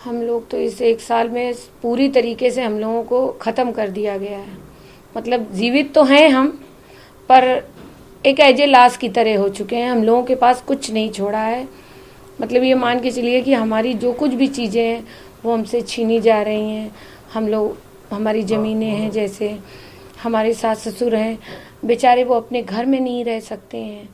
हम लोग तो इस एक साल में पूरी तरीके से हम लोगों को ख़त्म कर दिया गया है। मतलब जीवित तो हैं हम, पर एक एजे लाश की तरह हो चुके हैं। हम लोगों के पास कुछ नहीं छोड़ा है। मतलब ये मान के चलिए कि हमारी जो कुछ भी चीज़ें हैं वो हमसे छीनी जा रही हैं। हम लोग, हमारी ज़मीनें हैं, जैसे हमारे सास ससुर हैं, बेचारे वो अपने घर में नहीं रह सकते हैं।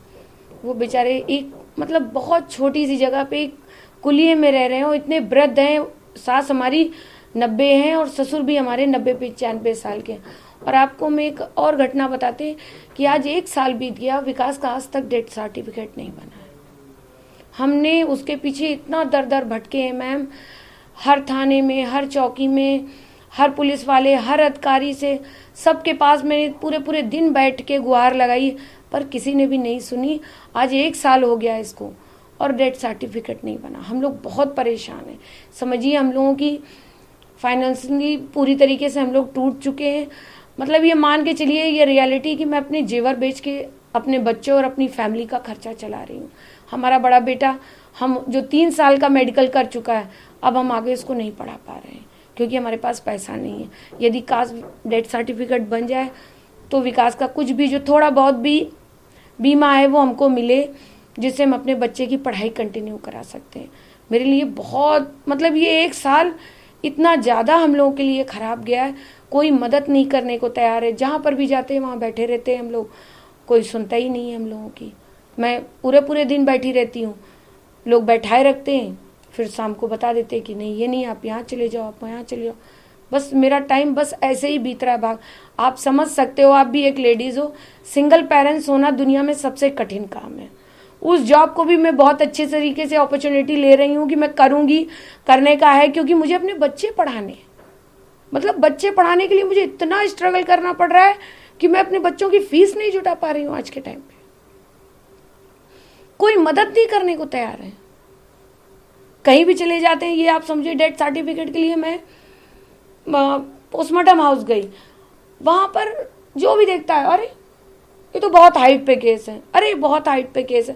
वो बेचारे एक मतलब बहुत छोटी सी जगह पे एक कुलिये में रह रहे हैं और इतने वृद्ध हैं। सास हमारी 90 हैं और ससुर भी हमारे 90-95 साल के हैं। और आपको मैं एक और घटना बताते हैं कि आज एक साल बीत गया, विकास का आज तक डेथ सर्टिफिकेट नहीं बना है। हमने उसके पीछे इतना दर दर भटके हैं मैम, हर थाने में, हर चौकी में, हर पुलिस वाले, हर अधिकारी से, सबके पास मैंने पूरे पूरे दिन बैठ के गुहार लगाई, पर किसी ने भी नहीं सुनी। आज एक साल हो गया इसको और डेथ सर्टिफिकेट नहीं बना। हम लोग बहुत परेशान हैं। समझिए हम लोगों की फाइनेंशियली पूरी तरीके से हम लोग टूट चुके हैं। मतलब ये मान के चलिए, ये रियलिटी कि मैं अपने जेवर बेच के अपने बच्चों और अपनी फैमिली का खर्चा चला रही हूँ। हमारा बड़ा बेटा हम जो 3 साल का मेडिकल कर चुका है, अब हम आगे इसको नहीं पढ़ा पा रहे हैं क्योंकि हमारे पास पैसा नहीं है। यदि कास्ट डेथ सर्टिफिकेट बन जाए तो विकास का कुछ भी जो थोड़ा बहुत भी बीमा है वो हमको मिले, जिससे हम अपने बच्चे की पढ़ाई कंटिन्यू करा सकते हैं। मेरे लिए बहुत मतलब ये एक साल इतना ज़्यादा हम लोगों के लिए ख़राब गया है। कोई मदद नहीं करने को तैयार है। जहाँ पर भी जाते हैं वहाँ बैठे रहते हैं हम लोग, कोई सुनता ही नहीं है हम लोगों की। मैं पूरे पूरे दिन बैठी रहती हूँ, लोग बैठाए रखते हैं, फिर शाम को बता देते हैं कि नहीं ये नहीं, आप यहाँ चले जाओ, आप यहाँ चले जाओ। बस मेरा टाइम बस ऐसे ही बीत रहा है भाग। आप समझ सकते हो, आप भी एक लेडीज़ हो, सिंगल पेरेंट्स होना दुनिया में सबसे कठिन काम है। उस जॉब को भी मैं बहुत अच्छे तरीके से अपॉर्चुनिटी ले रही हूँ कि मैं करूँगी, करने का है, क्योंकि मुझे अपने बच्चे पढ़ाने, मतलब बच्चे पढ़ाने के लिए मुझे इतना स्ट्रगल करना पड़ रहा है कि मैं अपने बच्चों की फीस नहीं जुटा पा रही हूँ। आज के टाइम पे कोई मदद नहीं करने को तैयार है। कहीं भी चले जाते हैं, ये आप समझिए डेथ सर्टिफिकेट के लिए मैं पोस्टमार्टम हाउस गई, वहां पर जो भी देखता है, अरे ये तो बहुत हाइट पे केस है, अरे बहुत हाइट पे केस है।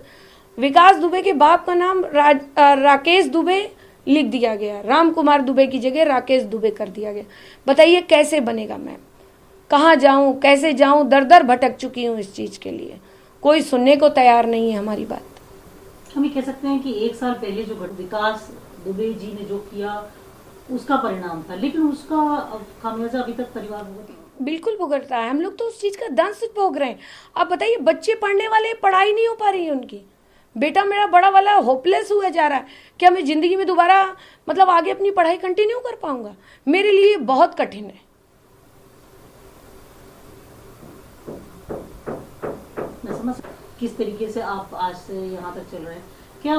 विकास दुबे के बाप का नाम राकेश दुबे लिख दिया गया, राम कुमार दुबे की जगह राकेश दुबे कर दिया गया। बताइए कैसे बनेगा मैम? कहाँ जाऊं, कैसे जाऊं? दर दर भटक चुकी हूँ इस चीज के लिए। कोई सुनने को तैयार नहीं है हमारी बात। हम ये कह सकते हैं कि एक साल पहले जो विकास दुबे जी ने जो किया उसका परिणाम था, लेकिन उसका खामियाजा अभी तक परिवार बिल्कुल भुगतता है। हम लोग तो उस चीज का दंश भोग रहे हैं। आप बताइए, बच्चे पढ़ने वाले, पढ़ाई नहीं हो पा रही है उनकी। बेटा मेरा बड़ा वाला होपलेस हुआ जा रहा है, क्या मैं जिंदगी में दोबारा मतलब आगे अपनी पढ़ाई कंटिन्यू कर पाऊंगा? मेरे लिए बहुत कठिन है। मैं समझ किस तरीके से आप आज से यहाँ तक चल रहे हैं। क्या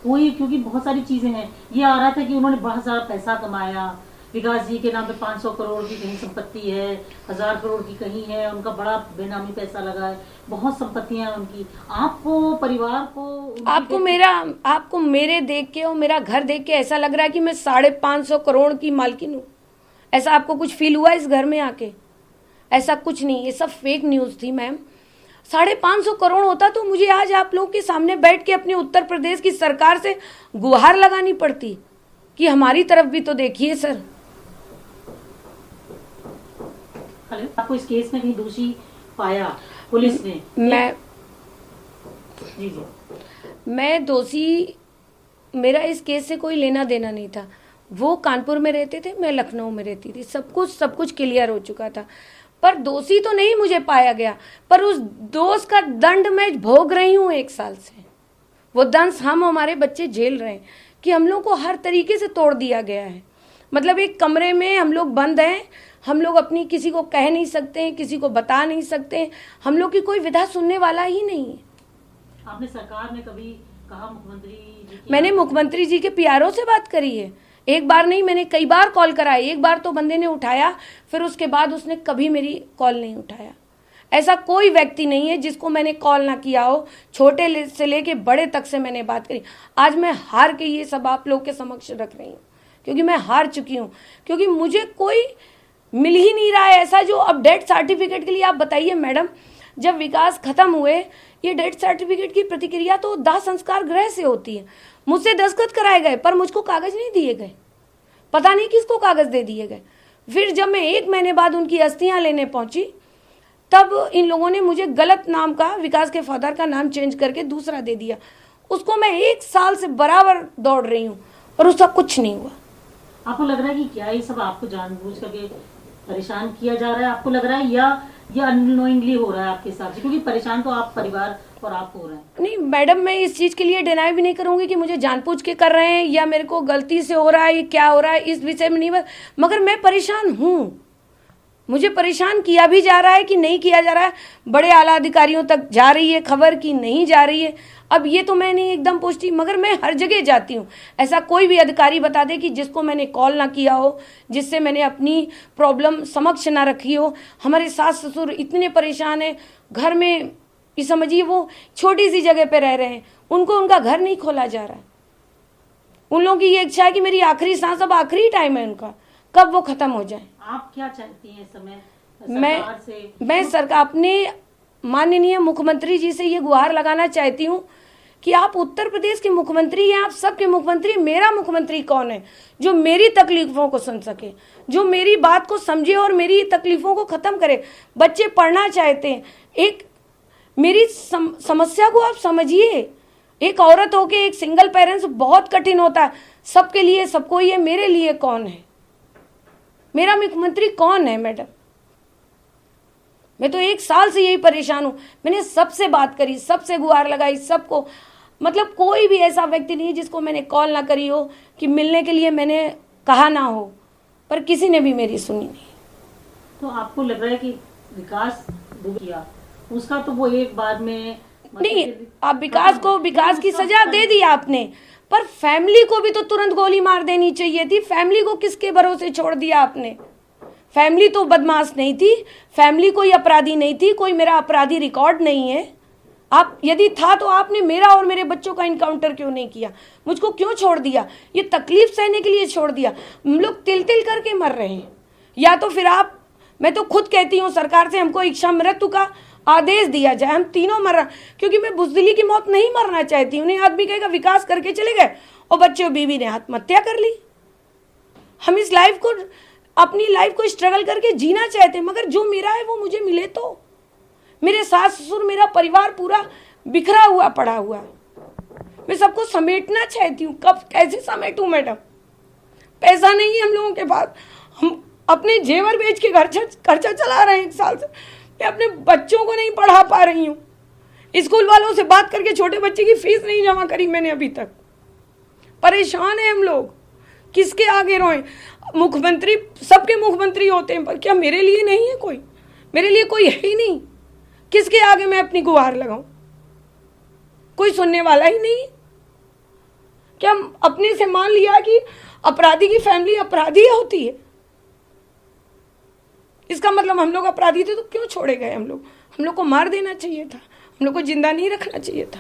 कोई, क्योंकि बहुत सारी चीजें हैं, ये आ रहा था कि उन्होंने बहुत सारा पैसा कमाया, विकास जी के नाम पे 500 करोड़ की कहीं संपत्ति है, 1000 करोड़ की कहीं है, उनका बड़ा बेनामी पैसा लगा है, बहुत संपत्तियां हैं उनकी। आपको, परिवार को, आपको मेरे देख के और मेरा घर देख के ऐसा लग रहा है कि मैं 550 करोड़ की मालकिन हूँ? ऐसा आपको कुछ फील हुआ इस घर में आके? ऐसा कुछ नहीं, ये सब फेक न्यूज थी मैम। 550 करोड़ होता तो मुझे आज आप लोगों के सामने बैठ के अपने उत्तर प्रदेश की सरकार से गुहार लगानी पड़ती कि हमारी तरफ भी तो देखिए सर। आपको इस केस में कहीं दोषी पाया पुलिस ने? मैं दोषी, मेरा इस केस से कोई लेना देना नहीं था। वो कानपुर में रहते थे, मैं लखनऊ में रहती थी। सब कुछ क्लियर हो चुका था, पर दोषी तो नहीं मुझे पाया गया, पर उस दोष का दंड मैं भोग रही हूँ 1 साल से। वो दंश हम हमारे बच्चे झेल रहे हैं कि हम लोग को हर तरीके से तोड़ दिया गया है। मतलब एक कमरे में हम लोग बंद हैं, हम लोग अपनी किसी को कह नहीं सकते हैं, किसी को बता नहीं सकते हैं, हम लोग की कोई विधा सुनने वाला ही नहीं है। आपने सरकार ने कभी कहा मुख्यमंत्री जी? मैंने मुख्यमंत्री जी के पीआरओ से बात करी है, एक बार नहीं, मैंने कई बार कॉल कराई। एक बार तो बंदे ने उठाया, फिर उसके बाद उसने कभी मेरी कॉल नहीं उठाया। ऐसा कोई व्यक्ति नहीं है जिसको मैंने कॉल ना किया हो। छोटे से लेके बड़े तक से मैंने बात करी। आज मैं हार के ये सब आप लोग के समक्ष रख रही हूँ, क्योंकि मैं हार चुकी हूँ, क्योंकि मुझे कोई मिल ही नहीं रहा है ऐसा जो अब डेथ सर्टिफिकेट के लिए। आप बताइए मैडम, जब विकास खत्म हुए, ये डेथ सर्टिफिकेट की प्रतिक्रिया तो दाह संस्कार गृह से होती है। मुझसे दस्तखत कराए गए पर मुझको कागज नहीं दिए गए। पता नहीं किसको कागज दे दिए गए। फिर जब मैं 1 महीने बाद उनकी अस्थियां लेने पहुंची, तब इन लोगों ने मुझे गलत नाम का, विकास के फादर का नाम चेंज करके दूसरा दे दिया। उसको मैं 1 साल से बराबर दौड़ रही हूँ और उसका कुछ नहीं हुआ। आपको लग रहा है कि क्या ये सब आपको जानबूझ करके परेशान किया जा रहा है, आपको लग रहा है, या ये अननोइंगली हो रहा है आपके हिसाब से? क्योंकि परेशान तो आप परिवार और आप हो रहे हैं। नहीं मैडम, मैं इस चीज़ के लिए डिनाई भी नहीं करूंगी कि मुझे जानबूझ के कर रहे हैं या मेरे को गलती से हो रहा है, क्या हो रहा है इस विषय में नहीं, मगर मैं परेशान हूँ। मुझे परेशान किया भी जा रहा है कि नहीं किया जा रहा है, बड़े आला अधिकारियों तक जा रही है खबर कि नहीं जा रही है। अब ये तो मैं नहीं एकदम पूछती, मगर मैं हर जगह जाती हूँ। ऐसा कोई भी अधिकारी बता दे कि जिसको मैंने कॉल ना किया हो, जिससे मैंने अपनी प्रॉब्लम समक्ष ना रखी हो। हमारे सास ससुर इतने परेशान हैं घर में, ये समझिए वो छोटी सी जगह पे रह रहे हैं, उनको उनका घर नहीं खोला जा रहा है। उन लोगों की ये इच्छा है कि मेरी आखिरी सांस, अब आखिरी टाइम है उनका, कब वो खत्म हो जाए। आप क्या चाहती हैं इस समय मैं सरकार से? सरकार, अपने माननीय मुख्यमंत्री जी से ये गुहार लगाना चाहती हूँ कि आप उत्तर प्रदेश के मुख्यमंत्री हैं, आप सबके मुख्यमंत्री, मेरा मुख्यमंत्री कौन है जो मेरी तकलीफों को सुन सके, जो मेरी बात को समझे और मेरी तकलीफों को खत्म करे। बच्चे पढ़ना चाहते हैं, एक मेरी समस्या को आप समझिए। एक औरत होके एक सिंगल पेरेंट्स बहुत कठिन होता है, सबके लिए सबको, ये मेरे लिए कौन है, मेरा मुख्यमंत्री कौन है मैडम? मैं तो 1 साल से यही परेशान हूं। मैंने सबसे बात करी, सबसे गुहार लगाई, सबको, मतलब कोई भी ऐसा व्यक्ति नहीं जिसको मैंने कॉल ना करी हो कि मिलने के लिए मैंने कहा ना हो, पर किसी ने भी मेरी सुनी नहीं। तो आपको लग रहा है कि विकास किया उसका तो वो एक बाद में नहीं, आप विकास की सजा दे दी आपने, पर फैमिली को भी तो तुरंत गोली मार देनी चाहिए थी। फैमिली को किसके भरोसे छोड़ दिया आपने? फैमिली तो बदमाश नहीं थी, फैमिली कोई अपराधी नहीं थी, कोई मेरा अपराधी रिकॉर्ड नहीं है। आप यदि था तो आपने मेरा और मेरे बच्चों का इनकाउंटर क्यों नहीं किया? मुझको क्यों छोड़ दिया? ये तकलीफ सहने के लिए छोड़ दिया। हम लोग तिल तिल करके मर रहे हैं। या तो फिर आप, मैं तो खुद कहती हूँ सरकार से, हमको इच्छा मृत्यु का आदेश दिया जाए, हम तीनों मर रहे, क्योंकि मैं बुजदिली की मौत नहीं मरना चाहती हूँ। नहीं आदमी कहेगा विकास करके चले गए और बच्चे बीवी ने आत्महत्या कर ली। हम इस लाइफ को, अपनी लाइफ को स्ट्रगल करके जीना चाहते हैं, मगर जो मेरा है वो मुझे मिले तो। मेरे सास ससुर, मेरा परिवार पूरा बिखरा हुआ पड़ा हुआ है। मैं सबको समेटना चाहती हूँ, कब कैसे समेटूं मैडम? पैसा नहीं है हम लोगों के पास, हम अपने जेवर बेच के खर्चा चला रहे हैं 1 साल से। मैं अपने बच्चों को नहीं पढ़ा पा रही हूँ, स्कूल वालों से बात करके छोटे बच्चे की फीस नहीं जमा करी मैंने अभी तक। परेशान है हम लोग, किसके आगे रोएं? मुख्यमंत्री, सबके मुख्यमंत्री होते हैं, पर क्या मेरे लिए नहीं है कोई? मेरे लिए कोई है ही नहीं। किसके आगे मैं अपनी गुहार लगाऊं? कोई सुनने वाला ही नहीं। क्या अपने से मान लिया कि अपराधी की फैमिली अपराधी होती है? इसका मतलब हम लोग अपराधी थे तो क्यों छोड़े गए हम लोग? हम लोग को मार देना चाहिए था, हम लोग को जिंदा नहीं रखना चाहिए था।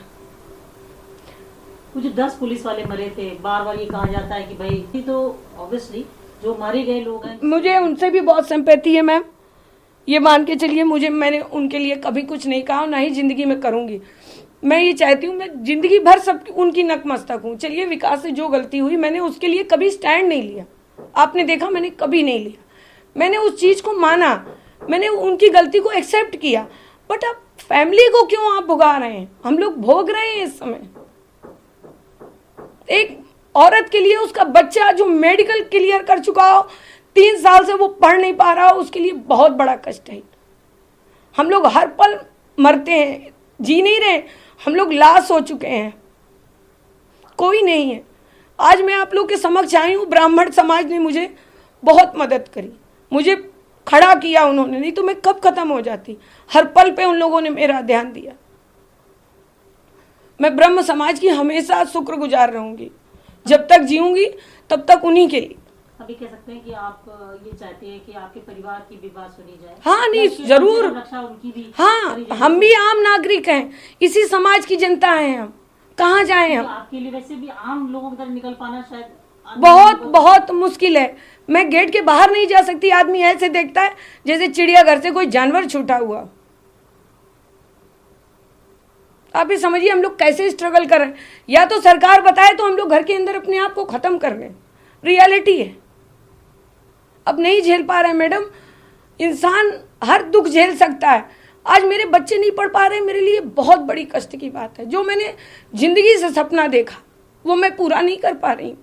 कुछ 10 पुलिस वाले मरे थे, बार बार ये कहा जाता है कि भाई, तो ऑब्वियसली जो मारे गए लोग हैं, मुझे उनसे भी बहुत सिंपैथी है मैम, ये मान के चलिए। मैंने उनके लिए कभी कुछ नहीं कहा, ना ही जिंदगी में करूंगी। मैं ये चाहती हूँ, मैं जिंदगी भर सब उनकी नतमस्तक हूँ। चलिए, विकास से जो गलती हुई मैंने उसके लिए कभी स्टैंड नहीं लिया, आपने देखा मैंने कभी नहीं लिया। मैंने उस चीज को माना, मैंने उनकी गलती को एक्सेप्ट किया, बट अब फैमिली को क्यों आप भुगा रहे हैं? हम लोग भोग रहे हैं इस समय। एक औरत के लिए उसका बच्चा जो मेडिकल क्लियर कर चुका हो, 3 साल से वो पढ़ नहीं पा रहा हो, उसके लिए बहुत बड़ा कष्ट है। हम लोग हर पल मरते हैं, जी नहीं रहे, हम लोग लाश हो चुके हैं, कोई नहीं है। आज मैं आप लोग के समक्ष आई हूँ, ब्राह्मण समाज ने मुझे बहुत मदद करी, मुझे खड़ा किया उन्होंने, नहीं तो मैं कब खत्म हो जाती। हर पल पे उन लोगों ने मेरा ध्यान दिया। मैं ब्रह्म समाज की हमेशा शुक्रगुजार रहूंगी, जब तक जीऊंगी तब तक उन्हीं के लिए। अभी कह सकते हैं कि आप ये चाहते हैं कि आपके परिवार की भी बात सुनी जाए? हाँ, नहीं जरूर, रक्षा उनकी भी। हाँ, हम भी आम नागरिक हैं, इसी समाज की जनता हैं, हम कहाँ जाए हम? आपके लिए वैसे भी आम लोगों की तरह निकल पाना शायद बहुत मुश्किल है। मैं गेट के बाहर नहीं जा सकती, आदमी ऐसे देखता है जैसे चिड़ियाघर से कोई जानवर छूटा हुआ। आप ही समझिए हम लोग कैसे स्ट्रगल कर रहे हैं। या तो सरकार बताए तो हम लोग घर के अंदर अपने आप को खत्म कर लें, रियलिटी है। अब नहीं झेल पा रहे हैं मैडम। इंसान हर दुख झेल सकता है, आज मेरे बच्चे नहीं पढ़ पा रहे, मेरे लिए बहुत बड़ी कष्ट की बात है। जो मैंने जिंदगी से सपना देखा वो मैं पूरा नहीं कर पा रही हूँ।